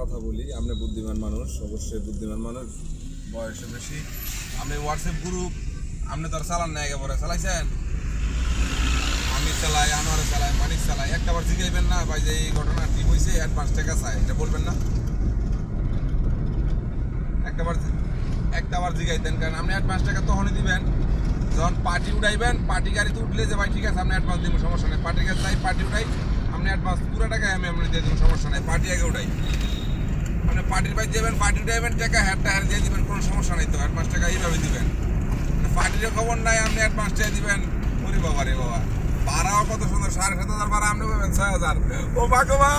কথা বলি। আপনি বুদ্ধিমান মানুষ, অবশ্যই বুদ্ধিমান মানুষ, বয়সে বেশি। আপনি হোয়াটসঅ্যাপ গ্রুপ আপনি তো আর চালান না, একেবারে চালাইছেন? আমি চালাই, আনোয়ারে চালাই, মানিক চালাই। একটাবার জিগাইবেন না ভাই যে এই ঘটনা ঠিক হয়েছে, অ্যাডভান্স টাকা চাই, এটা বলবেন না? একটাবার জিগাইতেন, কারণ আপনি অ্যাডভান্স টাকা তখনই দিবেন যখন পার্টি উঠাইবেন। পার্টি গাড়িতে উঠলে যে ভাই ঠিক আছে আপনি অ্যাডভান্স দিব, সমস্যা নেই। পার্টি গাড়ি চাই, পার্টি উঠাই, আপনি অ্যাডভান্স পুরো টাকায় আমি আপনি দিয়ে দেবেন, সমস্যা নেই। পার্টি আগে উঠাই, আপনি পার্টির বাইক দেবেন, পার্টি উঠাইবেন, টাকা হ্যার দিয়ে দিবেন, কোনো সমস্যা নেই। তো অ্যাডভান্স টাকা এইভাবে দিবেন। পার্টিরও খবর নাই, আপনি অ্যাডভান্স টাকা দিবেন। ওরে বাবা রে বাবা, ভাড়াও কত সুন্দর, 7,500 ভাড়া, আপনি পাবেন 6,000। ও বাবা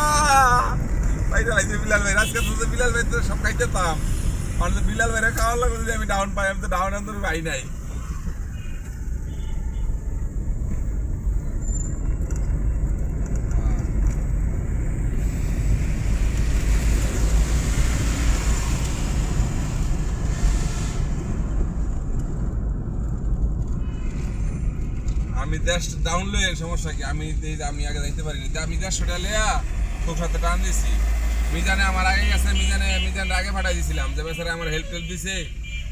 ভাই চালাইছে বিলাল ভাই, আজকে তো বিলাল ভাই তো সব খাইতেতাম। আর তো বিলাল ভাইরা খাওয়ার লাগবে, যদি আমি ডাউন পাই, আমি তো ডাউন আনতে পাই নাই। আমি দেশ ডাউন লই, সমস্যা কি? আমি আগে যাইতে পারিনি, আমি 150 টাকা লেয়া তোর সাথে টান দিছি। মিজানে আমার আগে গেছে, মিজান আগে পাঠাই দিছিলাম, যে বেচারা আমার হেল্প দিছে।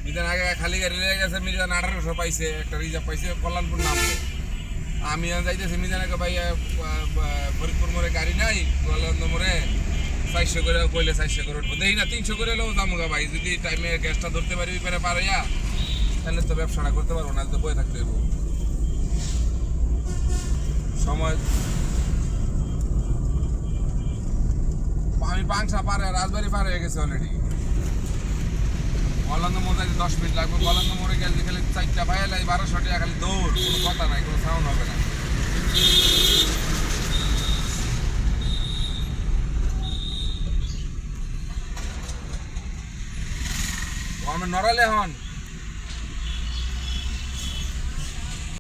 মিজান আগে খালি গাড়ি লেগে গেছে, মিজান 1800 পাইছে, একটা রিজার্ভ পাইছে, কল্যাণপুর নামবো। আমি যাইতেছি মিজানকে, ভাই ফরিদপুর মোড়ে গাড়ি নাই, কল্যাণ মোড়ে 400 করে কইলে 400 করে উঠবো, দেখি না 300 করে এলেও যামুগা ভাই। যদি টাইমে গ্যাসটা ধরতে পারি পারাইয়া, তাহলে তো ব্যবসাটা করতে পারবো না, তো বয়ে থাকতে হইব। সময় আমি পাংশা পারে, রাজবাড়ি পার হয়ে গেছে অলরেডি। কলান্দ মোড়ে 10 মিনিট লাগবে। কলান্দ মোড়ে গেলে খালি 4টা পাইলাই 1200 টাকা, খালি দৌড়, কোনো কথা নাই, কোনো সাউন্ড হবে না। ও আমি নড়ালে হন